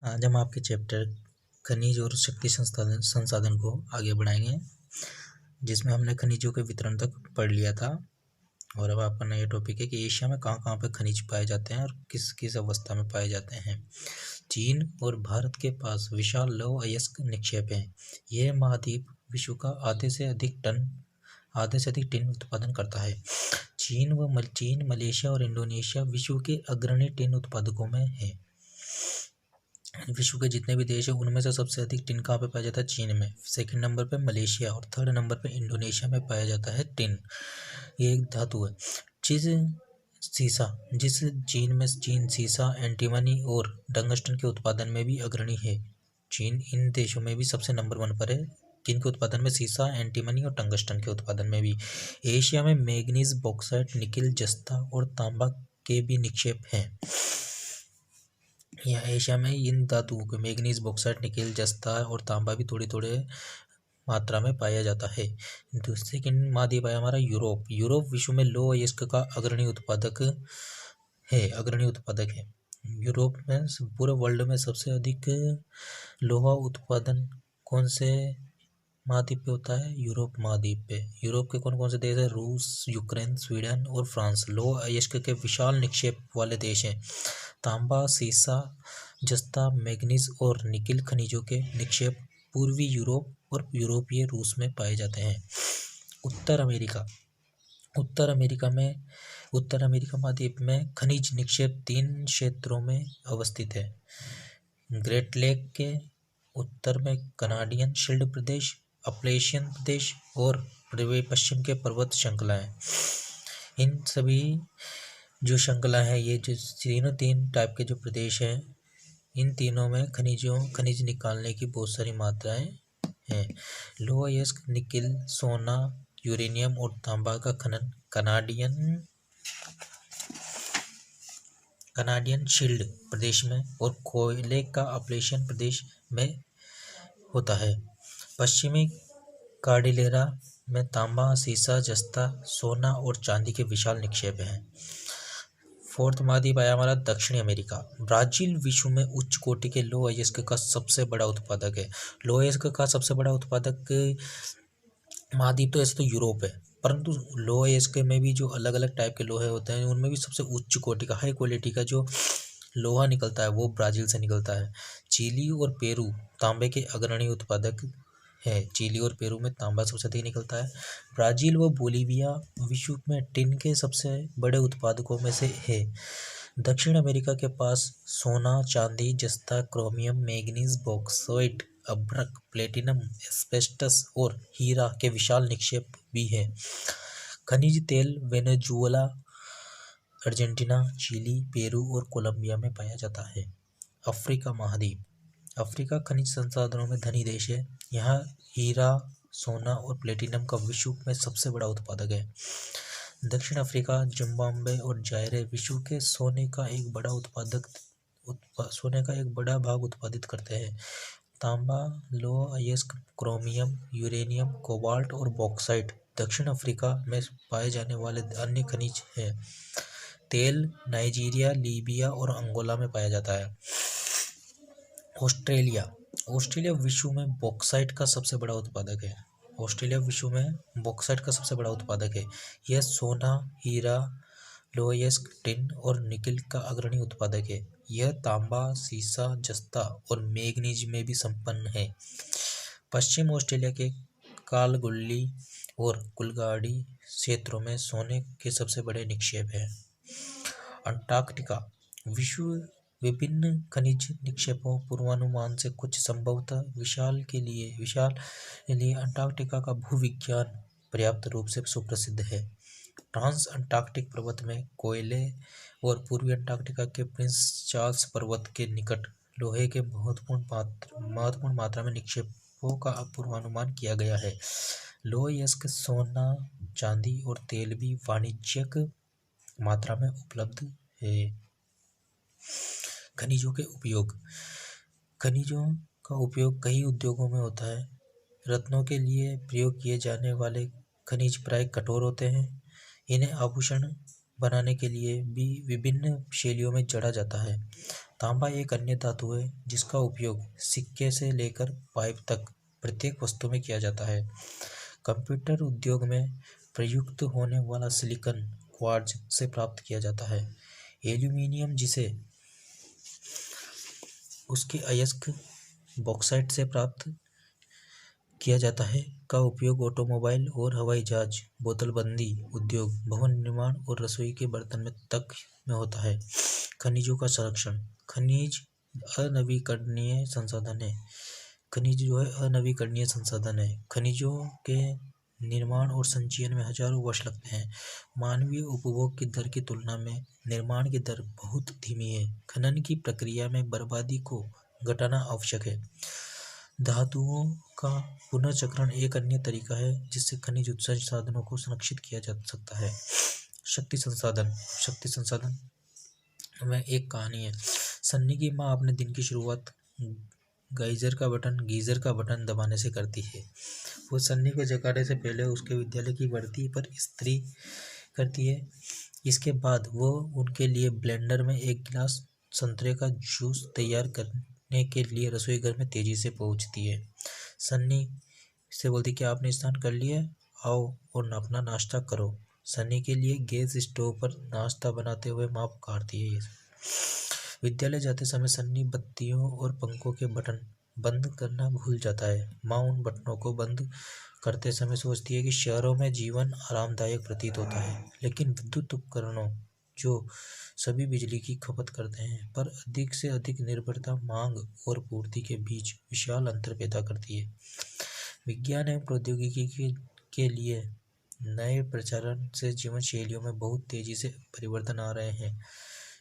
आज हम आपके चैप्टर खनिज और शक्ति संसाधन संसाधन को आगे बढ़ाएंगे, जिसमें हमने खनिजों के वितरण तक पढ़ लिया था। और अब आपका नया टॉपिक है कि एशिया में कहाँ पे खनिज पाए जाते हैं और किस किस अवस्था में पाए जाते हैं। चीन और भारत के पास विशाल लौह अयस्क निक्षेप हैं। यह महाद्वीप विश्व का आधे से अधिक टिन उत्पादन करता है। चीन, मलेशिया और इंडोनेशिया विश्व के अग्रणी टिन उत्पादकों में है। विश्व के जितने भी देश हैं उनमें से सबसे अधिक टिन कहाँ पे पाया जाता है? चीन में। सेकंड नंबर पे मलेशिया और थर्ड नंबर पे इंडोनेशिया में पाया जाता है टिन। ये एक धातु है। चीन सीसा, एंटीमनी और टंगस्टन के उत्पादन में भी अग्रणी है। चीन इन देशों में भी सबसे नंबर 1 पर है। किन के उत्पादन में? सीसा, एंटीमनी और टंगस्टन के उत्पादन में भी। एशिया में मैग्नीज, बॉक्साइट, निकिल, जस्ता और तांबा के भी निक्षेप हैं। यहाँ एशिया में इन धातुओं के मैग्नीज, बॉक्साइट, निकेल, जस्ता और तांबा भी थोड़े मात्रा में पाया जाता है। दूसरे महाद्वीप है हमारा यूरोप विश्व में लौह अयस्क का अग्रणी उत्पादक है। यूरोप में पूरे वर्ल्ड में सबसे अधिक लोहा उत्पादन कौन से महाद्वीप पे होता है? यूरोप महाद्वीप पे। यूरोप के कौन कौन से देश है? रूस, यूक्रेन, स्वीडन और फ्रांस लौह अयस्क के विशाल निक्षेप वाले देश हैं। तांबा, सीसा, जस्ता, मैग्नीज और निकिल खनिजों के निक्षेप पूर्वी यूरोप और यूरोपीय रूस में पाए जाते हैं। उत्तर अमेरिका महाद्वीप में खनिज निक्षेप 3 क्षेत्रों में अवस्थित है। ग्रेट लेक के उत्तर में कनाडियन शील्ड प्रदेश, अपलेशियन प्रदेश और पश्चिम के पर्वत श्रृंखलाएं। इन सभी जो श्रृंखला है, ये जो तीन टाइप के जो प्रदेश हैं, इन तीनों में खनिज निकालने की बहुत सारी मात्राएं हैं। लौह अयस्क, निकिल, सोना, यूरेनियम और तांबा का खनन कनाडियन शील्ड प्रदेश में और कोयले का अपलेशियन प्रदेश में होता है। पश्चिमी कार्डिलेरा में तांबा, सीसा, जस्ता, सोना और चांदी के विशाल निक्षेप हैं। फोर्थ महाद्वीप आया हमारा दक्षिणी अमेरिका। ब्राजील विश्व में उच्च कोटि के लौह अयस्क का सबसे बड़ा उत्पादक है। लौह अयस्क का सबसे बड़ा उत्पादक महाद्वीप तो ऐसे तो यूरोप है, परंतु लौह अयस्क में भी जो अलग अलग टाइप के लोहे होते हैं, उनमें भी सबसे उच्च कोटि का, हाई क्वालिटी का जो लोहा निकलता है वो ब्राजील से निकलता है। चिली और पेरू तांबे के अग्रणी उत्पादक है। चिली और पेरू में तांबा सबसे अधिक निकलता है। ब्राजील व बोलीविया विश्व में टिन के सबसे बड़े उत्पादकों में से है। दक्षिण अमेरिका के पास सोना, चांदी, जस्ता, क्रोमियम, मैग्नीज, बॉक्साइट, अभ्रक, प्लेटिनम, एस्बेस्टस और हीरा के विशाल निक्षेप भी है। खनिज तेल वेनेजुएला, अर्जेंटीना, चिली, पेरू और कोलंबिया में पाया जाता है। अफ्रीका महाद्वीप। अफ्रीका खनिज संसाधनों में धनी देश है। यहाँ हीरा, सोना और प्लेटिनम का विश्व में सबसे बड़ा उत्पादक है। दक्षिण अफ्रीका, जिम्बाब्वे और जायरे विश्व के सोने का एक बड़ा भाग उत्पादित करते हैं। तांबा, लौह अयस्क, क्रोमियम, यूरेनियम, कोबाल्ट और बॉक्साइट दक्षिण अफ्रीका में पाए जाने वाले अन्य खनिज हैं। तेल नाइजीरिया, लीबिया और अंगोला में पाया जाता है। ऑस्ट्रेलिया विश्व में बॉक्साइट का सबसे बड़ा उत्पादक है। यह सोना, हीरा, लौह अयस्क, टिन और निकिल का अग्रणी उत्पादक है। यह तांबा, सीसा, जस्ता और मैग्नीज में भी संपन्न है। पश्चिम ऑस्ट्रेलिया के कालगुल्ली और कुलगाड़ी क्षेत्रों में सोने के सबसे बड़े निक्षेप हैं। अंटार्कटिका विश्व विभिन्न खनिज निक्षेपों पूर्वानुमान से कुछ संभवतः विशाल के लिए अंटार्कटिका का भूविज्ञान पर्याप्त रूप से सुप्रसिद्ध है। ट्रांस अंटार्कटिक पर्वत में कोयले और पूर्वी अंटार्कटिका के प्रिंस चार्ल्स पर्वत के निकट लोहे के महत्वपूर्ण मात्रा में निक्षेपों का पूर्वानुमान किया गया है। लौह अयस्क, सोना, चांदी और तेल भी वाणिज्यिक मात्रा में उपलब्ध है। खनिजों का उपयोग कई उद्योगों में होता है। रत्नों के लिए प्रयोग किए जाने वाले खनिज प्राय कठोर होते हैं। इन्हें आभूषण बनाने के लिए भी विभिन्न शैलियों में जड़ा जाता है। तांबा एक अन्य धातु है जिसका उपयोग सिक्के से लेकर पाइप तक प्रत्येक वस्तु में किया जाता है। कंप्यूटर उद्योग में प्रयुक्त होने वाला सिलिकॉन क्वार्ट्ज से प्राप्त किया जाता है। एल्यूमीनियम, जिसे उसके अयस्क बॉक्साइट से प्राप्त किया जाता है, का उपयोग ऑटोमोबाइल और हवाई जहाज, बोतलबंदी उद्योग, भवन निर्माण और रसोई के बर्तन में होता है। खनिजों का संरक्षण। खनिज अनवीकरणीय संसाधन है। खनिज जो है अनवीकरणीय संसाधन है। खनिजों के निर्माण और संचयन में हजारों वर्ष लगते हैं। मानवीय उपभोग की दर की तुलना में निर्माण की दर बहुत धीमी है। खनन की प्रक्रिया में बर्बादी को घटाना आवश्यक है। धातुओं का पुनर्चक्रण एक अन्य तरीका है जिससे खनिज संसाधनों को संरक्षित किया जा सकता है। शक्ति संसाधन में एक कहानी है। सन्नी की माँ अपने दिन की शुरुआत गीजर का बटन दबाने से करती है। वो सन्नी को जगाने से पहले उसके विद्यालय की वर्दी पर इस्त्री करती है। इसके बाद वो उनके लिए ब्लेंडर में एक गिलास संतरे का जूस तैयार करने के लिए रसोई घर में तेजी से पहुंचती है। सन्नी से बोलती, क्या आपने स्नान कर लिया? आओ और अपना नाश्ता करो। सन्नी के लिए गैस स्टोव पर नाश्ता बनाते हुए माँ पुकारती है। विद्यालय जाते समय सन्नी बत्तियों और पंखों के बटन बंद करना भूल जाता है। माँ उन बटनों को बंद करते समय सोचती है कि शहरों में जीवन आरामदायक प्रतीत होता है, लेकिन विद्युत उपकरणों जो सभी बिजली की खपत करते हैं पर अधिक से अधिक निर्भरता मांग और पूर्ति के बीच विशाल अंतर पैदा करती है। विज्ञान एवं प्रौद्योगिकी के लिए नए प्रचारण से जीवन शैलियों में बहुत तेजी से परिवर्तन आ रहे हैं।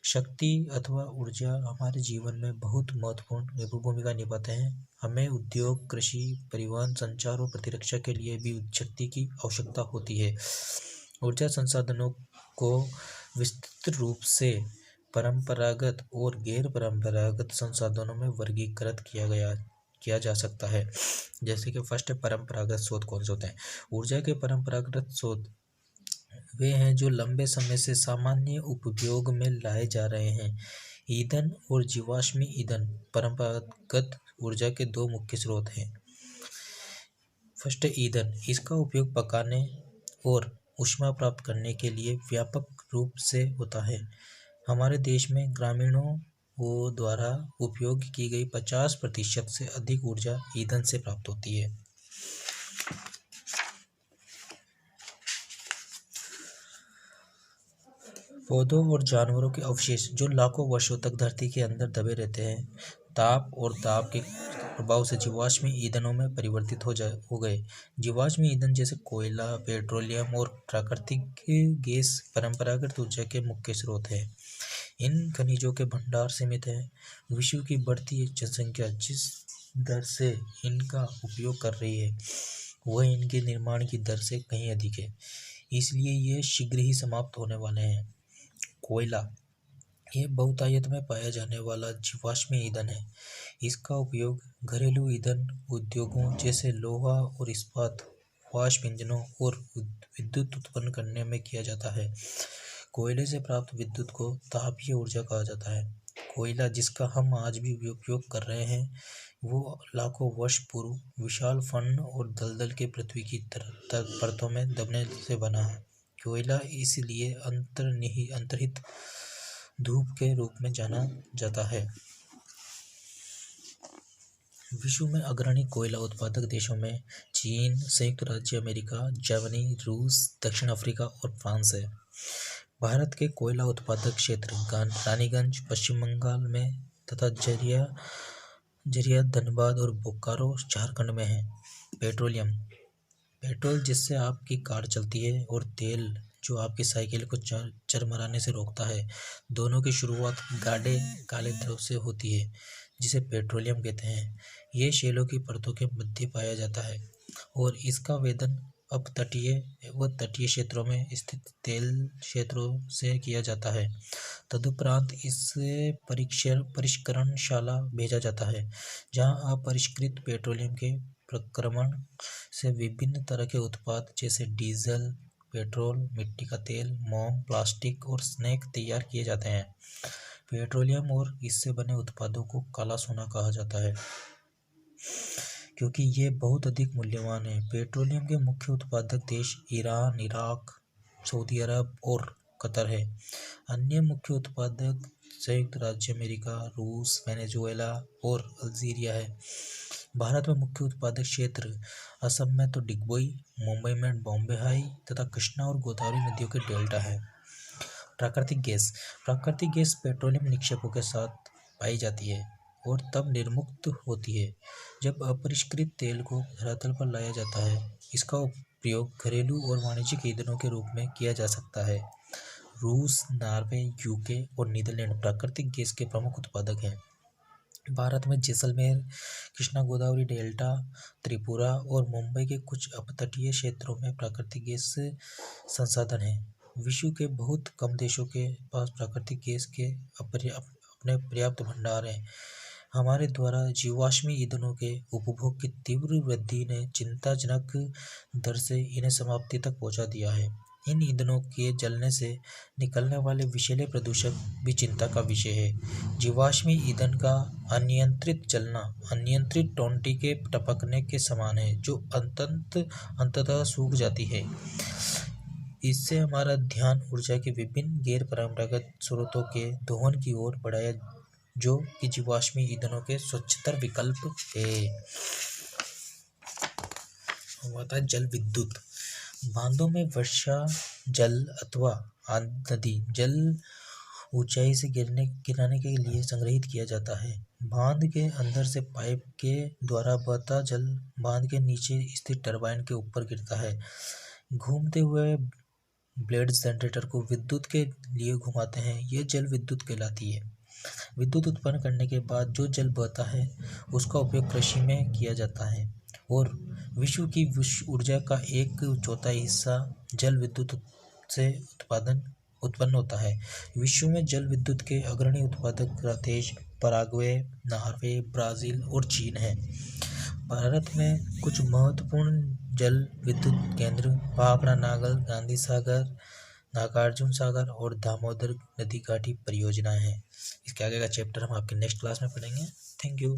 शक्ति अथवा ऊर्जा हमारे जीवन में बहुत महत्वपूर्ण भूमिका निभाते हैं। हमें उद्योग, कृषि, परिवहन, संचार और प्रतिरक्षा के लिए भी शक्ति की आवश्यकता होती है। ऊर्जा संसाधनों को विस्तृत रूप से परंपरागत और गैर परंपरागत संसाधनों में वर्गीकृत किया जा सकता है। जैसे कि फर्स्ट परंपरागत स्रोत कौन से होते हैं? ऊर्जा के परंपरागत स्रोत वे हैं जो लंबे समय से सामान्य उपयोग में लाए जा रहे हैं। ईंधन और जीवाश्मी ईंधन परंपरागत ऊर्जा के दो मुख्य स्रोत हैं। फर्स्ट, ईंधन। इसका उपयोग पकाने और ऊष्मा प्राप्त करने के लिए व्यापक रूप से होता है। हमारे देश में ग्रामीणों द्वारा उपयोग की गई 50% से अधिक ऊर्जा ईंधन से प्राप्त होती है। पौधों और जानवरों के अवशेष जो लाखों वर्षों तक धरती के अंदर दबे रहते हैं, ताप और दाब के प्रभाव से जीवाश्मी ईंधनों में परिवर्तित हो गए। जीवाश्मी ईंधन जैसे कोयला, पेट्रोलियम और प्राकृतिक गैस परंपरागत ऊर्जा के मुख्य स्रोत हैं। इन खनिजों के भंडार सीमित हैं। विश्व की बढ़ती जनसंख्या जिस दर से इनका उपयोग कर रही है वह इनके निर्माण की दर से कहीं अधिक है, इसलिए ये शीघ्र ही समाप्त होने वाले हैं। कोयला, ये बहुतायत में पाया जाने वाला जीवाश्मी ईंधन है। इसका उपयोग घरेलू ईंधन उद्योगों जैसे लोहा और इस्पात, वाष्प इंजनों और विद्युत उत्पन्न करने में किया जाता है। कोयले से प्राप्त विद्युत को तापीय ऊर्जा कहा जाता है। कोयला जिसका हम आज भी उपयोग कर रहे हैं वो लाखों वर्ष पूर्व विशाल फन और दलदल के पृथ्वी की परतों में दबने से बना है। कोयला इसलिए अंतर्निहित धूप के रूप में जाना जाता है। विश्व में अग्रणी कोयला उत्पादक देशों में चीन, संयुक्त राज्य अमेरिका, जर्मनी, रूस, दक्षिण अफ्रीका और फ्रांस है। भारत के कोयला उत्पादक क्षेत्र रानीगंज पश्चिम बंगाल में तथा झरिया धनबाद और बोकारो झारखंड में है। पेट्रोल जिससे आपकी कार चलती है और तेल जो आपकी साइकिल को चरमराने से रोकता है, दोनों की शुरुआत गाढ़े काले द्रव से होती है जिसे पेट्रोलियम कहते हैं। ये शैलों की परतों के मध्य पाया जाता है और इसका वेधन अब तटीय क्षेत्रों में स्थित तेल क्षेत्रों से किया जाता है। तदुपरांत इसे परिष्करणशाला भेजा जाता है जहां अपरिष्कृत पेट्रोलियम के प्रक्रमण से विभिन्न तरह के उत्पाद जैसे डीजल, पेट्रोल, मिट्टी का तेल, मोम, प्लास्टिक और स्नैक तैयार किए जाते हैं। पेट्रोलियम और इससे बने उत्पादों को काला सोना कहा जाता है क्योंकि ये बहुत अधिक मूल्यवान है। पेट्रोलियम के मुख्य उत्पादक देश ईरान, इराक, सऊदी अरब और कतर है। अन्य मुख्य उत्पादक संयुक्त राज्य अमेरिका, रूस, वेनेजुएला और अल्जीरिया है। भारत में मुख्य उत्पादक क्षेत्र असम में तो डिगबोई, मुंबई में बॉम्बे हाई तथा कृष्णा और गोदावरी नदियों के डेल्टा है। प्राकृतिक गैस पेट्रोलियम निक्षेपों के साथ पाई जाती है और तब निर्मुक्त होती है जब अपरिष्कृत तेल को धरातल पर लाया जाता है। इसका प्रयोग घरेलू और वाणिज्यिक ईंधनों के रूप में किया जा सकता है। रूस, नॉर्वे, यूके और नीदरलैंड प्राकृतिक गैस के प्रमुख उत्पादक हैं। भारत में जैसलमेर, कृष्णा गोदावरी डेल्टा, त्रिपुरा और मुंबई के कुछ अपतटीय क्षेत्रों में प्राकृतिक गैस संसाधन हैं। विश्व के बहुत कम देशों के पास प्राकृतिक गैस के अपने पर्याप्त भंडार हैं। हमारे द्वारा जीवाश्मी ईंधनों के उपभोग की तीव्र वृद्धि ने चिंताजनक दर से इन्हें समाप्ति तक पहुंचा दिया है। इन ईंधनों के जलने से निकलने वाले विषैले प्रदूषक भी चिंता का विषय है। जीवाश्मी ईंधन का अनियंत्रित जलना अनियंत्रित टोंटी के टपकने के समान है जो अंततः सूख जाती है। इससे हमारा ध्यान ऊर्जा के विभिन्न गैर परंपरागत स्रोतों के दोहन की ओर बढ़ाया जो कि जीवाश्मी ईंधनों के स्वच्छतर विकल्प है। जल विद्युत बांधों में वर्षा जल अथवा नदी जल ऊंचाई से गिराने के लिए संग्रहित किया जाता है। बांध के अंदर से पाइप के द्वारा बहता जल बांध के नीचे स्थित टरबाइन के ऊपर गिरता है। घूमते हुए ब्लेड्स जनरेटर को विद्युत के लिए घुमाते हैं। यह जल विद्युत कहलाती है। विद्युत उत्पन्न करने के बाद जो जल बहता है उसका उपयोग कृषि में किया जाता है और विश्व की ऊर्जा का 1/4 हिस्सा जल विद्युत से उत्पन्न होता है। विश्व में जल विद्युत के अग्रणी उत्पादक देश पराग्वे, नॉर्वे, ब्राज़ील और चीन है। भारत में कुछ महत्वपूर्ण जल विद्युत केंद्र भाखड़ा नागल, गांधी सागर, नागार्जुन सागर और दामोदर नदी घाटी परियोजनाएं हैं। इसके आगे का चैप्टर हम आपके नेक्स्ट क्लास में पढ़ेंगे। Thank you.